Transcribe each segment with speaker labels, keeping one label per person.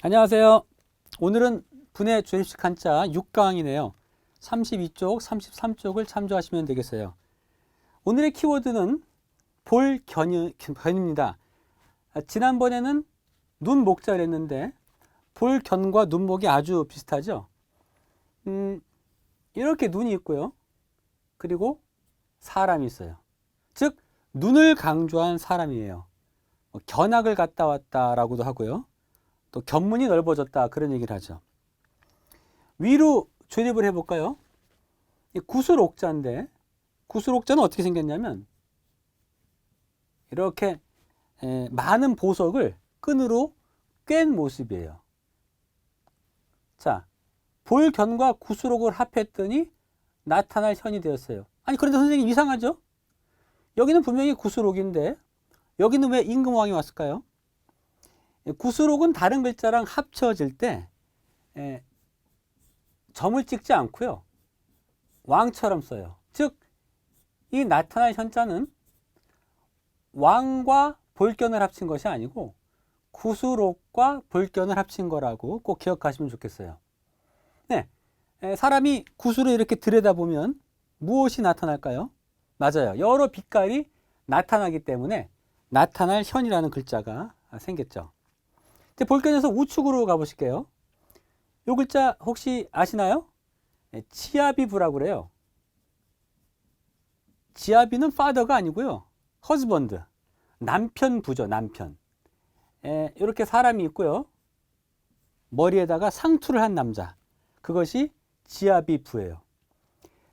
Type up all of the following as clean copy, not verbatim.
Speaker 1: 안녕하세요. 오늘은 분해 조립식 한자 6강이네요. 32쪽, 33쪽을 참조하시면 되겠어요. 오늘의 키워드는 볼견입니다. 지난번에는 눈목자를 했는데 볼견과 눈목이 아주 비슷하죠. 이렇게 눈이 있고요. 그리고 사람이 있어요. 즉 눈을 강조한 사람이에요. 견학을 갔다 왔다라고도 하고요. 또 견문이 넓어졌다 그런 얘기를 하죠. 위로 조립을 해볼까요? 구슬옥자인데 구슬옥자는 어떻게 생겼냐면 이렇게 많은 보석을 끈으로 꿰는 모습이에요. 자, 볼견과 구슬옥을 합했더니 나타날 현이 되었어요. 아니 그런데 선생님 이상하죠? 여기는 분명히 구슬옥인데 여기는 왜 임금왕이 왔을까요? 구슬옥은 다른 글자랑 합쳐질 때 점을 찍지 않고요. 왕처럼 써요. 즉, 이 나타날 현자는 왕과 볼견을 합친 것이 아니고 구슬옥과 볼견을 합친 거라고 꼭 기억하시면 좋겠어요. 네, 사람이 구슬을 이렇게 들여다보면 무엇이 나타날까요? 맞아요. 여러 빛깔이 나타나기 때문에 나타날 현이라는 글자가 생겼죠. 볼견에서 우측으로 가보실게요. 이 글자 혹시 아시나요? 지아비부라고 그래요. 지아비는 father가 아니고요. husband, 남편부죠. 남편. 이렇게 사람이 있고요. 머리에다가 상투를 한 남자. 그것이 지아비부예요.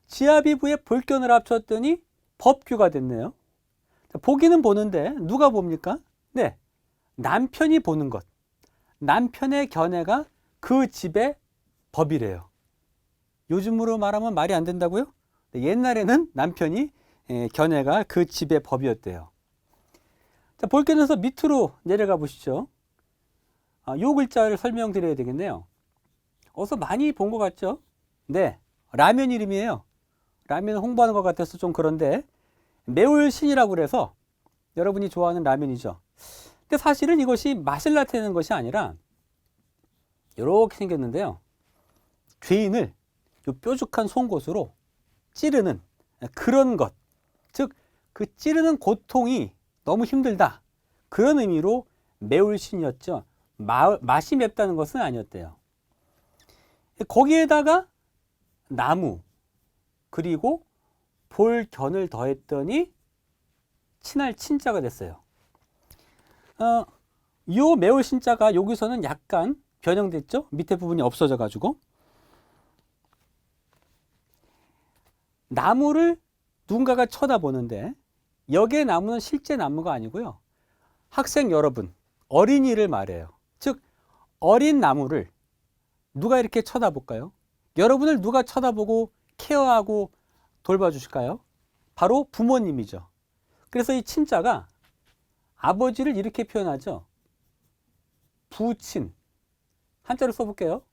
Speaker 1: 지아비부에 볼견을 합쳤더니 법규가 됐네요. 보기는 보는데 누가 봅니까? 네, 남편이 보는 것. 남편의 견해가 그 집의 법이래요. 요즘으로 말하면 말이 안 된다고요? 옛날에는 남편이 견해가 그 집의 법이었대요. 자, 볼견에서 밑으로 내려가 보시죠. 요 글자를 설명드려야 되겠네요. 어서 많이 본 것 같죠? 네, 라면 이름이에요. 라면 홍보하는 것 같아서 좀 그런데 매울신이라고 그래서 여러분이 좋아하는 라면이죠. 근데 사실은 이것이 맛을 나타내는 것이 아니라 이렇게 생겼는데요. 죄인을 요 뾰족한 송곳으로 찌르는 그런 것. 즉, 그 찌르는 고통이 너무 힘들다. 그런 의미로 매울신이었죠. 맛이 맵다는 것은 아니었대요. 거기에다가 나무, 그리고 볼견을 더했더니 친할 친자가 됐어요. 요 매울신자가 여기서는 약간 변형됐죠? 밑에 부분이 없어져 가지고. 나무를 누군가가 쳐다보는데 여기에 나무는 실제 나무가 아니고요. 학생 여러분, 어린이를 말해요. 즉, 어린 나무를 누가 이렇게 쳐다볼까요? 여러분을 누가 쳐다보고 케어하고 돌봐주실까요? 바로 부모님이죠. 그래서 이 친자가 아버지를 이렇게 표현하죠. 부친. 한자로 써볼게요.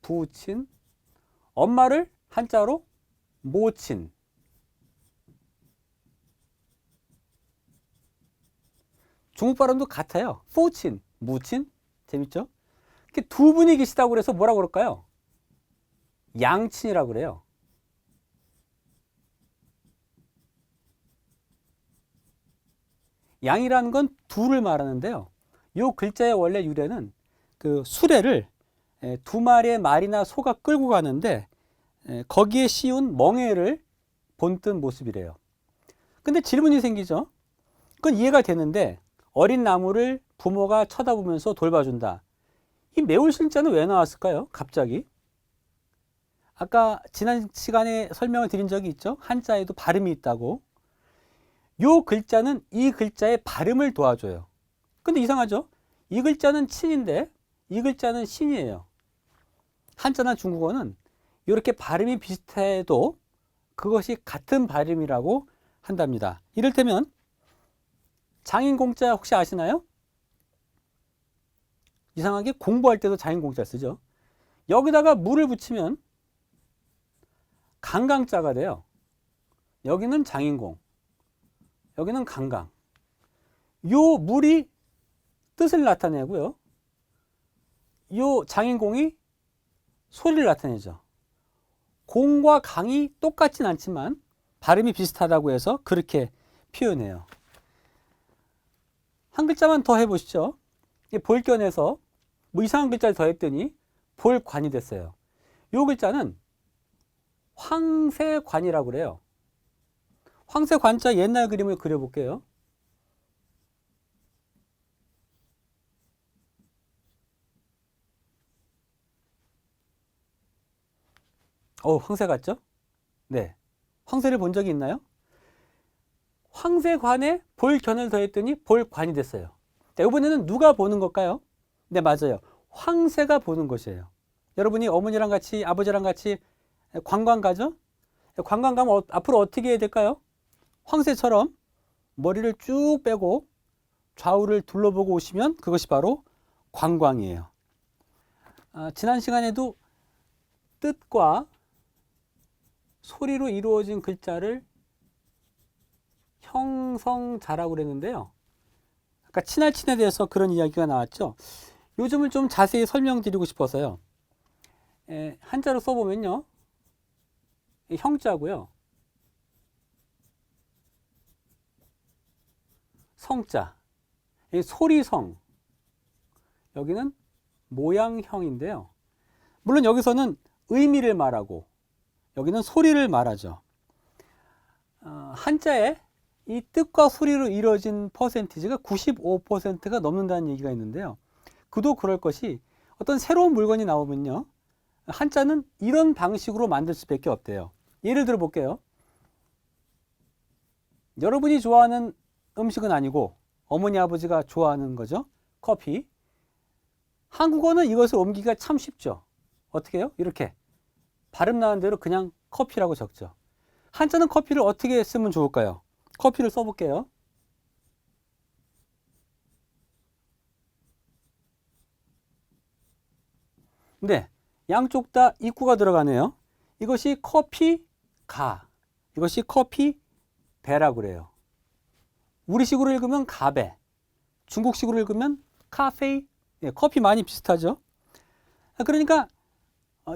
Speaker 1: 부친. 엄마를 한자로 모친. 중국 발음도 같아요. 포친, 무친. 재밌죠? 이렇게 두 분이 계시다고 그래서 뭐라고 그럴까요? 양친이라고 그래요. 양이라는 건 둘을 말하는데요. 이 글자의 원래 유래는 그 수레를 두 마리의 말이나 소가 끌고 가는데 거기에 씌운 멍에를 본뜬 모습이래요. 근데 질문이 생기죠. 그건 이해가 되는데 어린 나무를 부모가 쳐다보면서 돌봐준다. 이 매울신자는 왜 나왔을까요? 갑자기. 아까 지난 시간에 설명을 드린 적이 있죠. 한자에도 발음이 있다고. 요 글자는 이 글자의 발음을 도와줘요. 근데 이상하죠? 이 글자는 친인데 이 글자는 신이에요. 한자나 중국어는 이렇게 발음이 비슷해도 그것이 같은 발음이라고 한답니다. 이를테면 장인공자 혹시 아시나요? 이상하게 공부할 때도 장인공자 쓰죠. 여기다가 물을 붙이면 강강자가 돼요. 여기는 장인공, 여기는 강강. 요 물이 뜻을 나타내고요. 요 장인공이 소리를 나타내죠. 공과 강이 똑같진 않지만 발음이 비슷하다고 해서 그렇게 표현해요. 한 글자만 더 해보시죠. 볼견에서 뭐 이상한 글자를 더했더니 볼관이 됐어요. 요 글자는 황새관이라고 그래요. 황새관자 옛날 그림을 그려볼게요. 황새 같죠? 네. 황새를 본 적이 있나요? 황새관에 볼견을 더했더니 볼관이 됐어요. 자, 이번에는 누가 보는 걸까요? 네, 맞아요. 황새가 보는 것이에요. 여러분이 어머니랑 같이, 아버지랑 같이 관광 가죠? 관광 가면 앞으로 어떻게 해야 될까요? 황새처럼 머리를 쭉 빼고 좌우를 둘러보고 오시면 그것이 바로 관광이에요. 지난 시간에도 뜻과 소리로 이루어진 글자를 형성자라고 그랬는데요. 아까 친할친에 대해서 그런 이야기가 나왔죠. 요즘은 좀 자세히 설명드리고 싶어서요. 한자로 써보면요. 형자고요. 성자. 소리성. 여기는 모양형인데요. 물론 여기서는 의미를 말하고 여기는 소리를 말하죠. 한자에 이 뜻과 소리로 이루어진 퍼센티지가 95%가 넘는다는 얘기가 있는데요. 그도 그럴 것이 어떤 새로운 물건이 나오면요. 한자는 이런 방식으로 만들 수밖에 없대요. 예를 들어 볼게요. 여러분이 좋아하는 음식은 아니고 어머니 아버지가 좋아하는 거죠. 커피. 한국어는 이것을 옮기기가 참 쉽죠. 어떻게 해요? 이렇게 발음 나는 대로 그냥 커피라고 적죠. 한자는 커피를 어떻게 쓰면 좋을까요? 커피를 써볼게요. 네, 양쪽 다 입구가 들어가네요. 이것이 커피가, 이것이 커피배라고 그래요. 우리식으로 읽으면 가배, 중국식으로 읽으면 카페, 네, 커피 많이 비슷하죠. 그러니까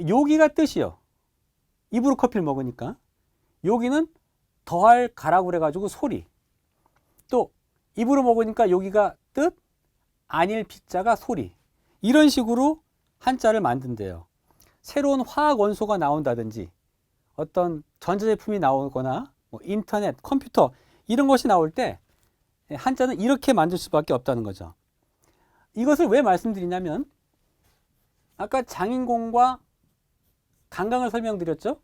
Speaker 1: 여기가 뜻이요. 입으로 커피를 먹으니까. 여기는 더할 가라고 그래가지고 소리. 또 입으로 먹으니까 여기가 뜻, 아닐 피자가 소리. 이런 식으로 한자를 만든대요. 새로운 화학 원소가 나온다든지 어떤 전자제품이 나오거나 뭐 인터넷, 컴퓨터 이런 것이 나올 때 한자는 이렇게 만들 수밖에 없다는 거죠. 이것을 왜 말씀드리냐면 아까 장인공과 강강을 설명드렸죠.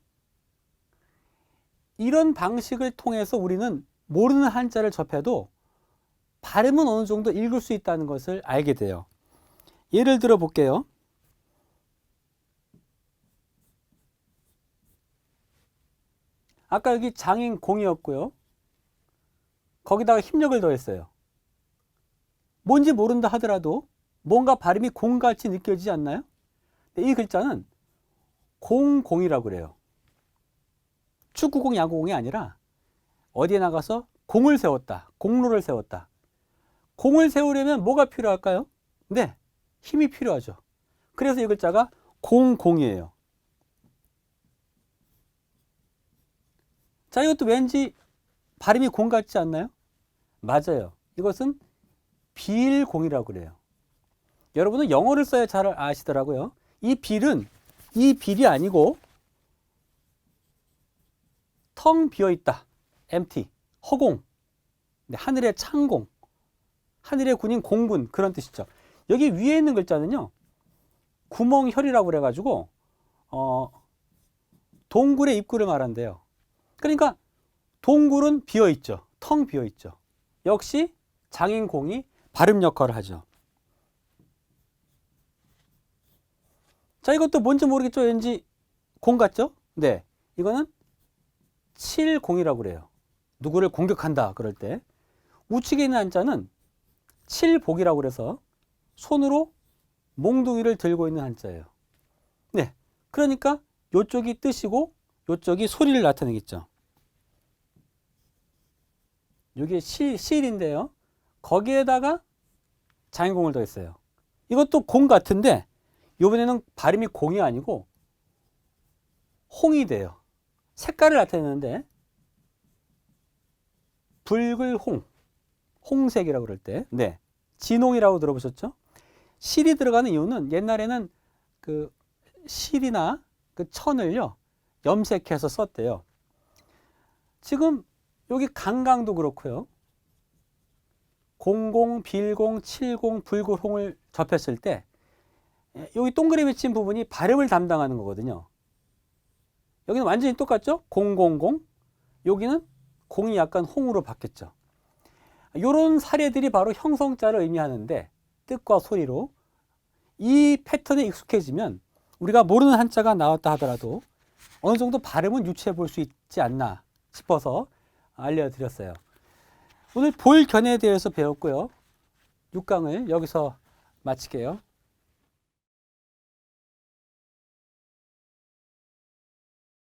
Speaker 1: 이런 방식을 통해서 우리는 모르는 한자를 접해도 발음은 어느 정도 읽을 수 있다는 것을 알게 돼요. 예를 들어 볼게요. 아까 여기 장인공이었고요. 거기다가 힘력을 더했어요. 뭔지 모른다 하더라도 뭔가 발음이 공같이 느껴지지 않나요? 이 글자는 공공이라고 그래요. 축구공, 야구공이 아니라 어디에 나가서 공을 세웠다. 공로를 세웠다. 공을 세우려면 뭐가 필요할까요? 네, 힘이 필요하죠. 그래서 이 글자가 공공이에요. 자, 이것도 왠지 발음이 공 같지 않나요? 맞아요. 이것은 빌공이라고 그래요. 여러분은 영어를 써야 잘 아시더라고요. 이 빌은 이 빌이 아니고 텅 비어있다. empty. 허공. 하늘의 창공. 하늘의 군인 공군. 그런 뜻이죠. 여기 위에 있는 글자는요. 구멍혈이라고 그래가지고 동굴의 입구를 말한대요. 그러니까 동굴은 비어있죠. 텅 비어있죠. 역시 장인공이 발음 역할을 하죠. 자, 이것도 뭔지 모르겠죠? 왠지 공 같죠? 네. 이거는 칠공이라고 그래요. 누구를 공격한다 그럴 때. 우측에 있는 한자는 칠복이라고 그래서 손으로 몽둥이를 들고 있는 한자예요. 네. 그러니까 이쪽이 뜻이고 이쪽이 소리를 나타내겠죠. 이게 실인데요. 거기에다가 장인공을 더했어요. 이것도 공 같은데 이번에는 발음이 공이 아니고 홍이 돼요. 색깔을 나타내는데 붉을홍, 홍색이라고 그럴 때, 네, 진홍이라고 들어보셨죠? 실이 들어가는 이유는 옛날에는 그 실이나 그 천을요 염색해서 썼대요. 지금 여기 강강도 그렇고요. 00, 빌공, 70, 붉을홍을 접했을 때 여기 동그라미 친 부분이 발음을 담당하는 거거든요. 여기는 완전히 똑같죠? 000, 여기는 공이 약간 홍으로 바뀌었죠. 이런 사례들이 바로 형성자를 의미하는데 뜻과 소리로 이 패턴에 익숙해지면 우리가 모르는 한자가 나왔다 하더라도 어느 정도 발음은 유추해 볼 수 있지 않나 싶어서 알려드렸어요. 오늘 볼견에 대해서 배웠고요. 6강을 여기서 마칠게요.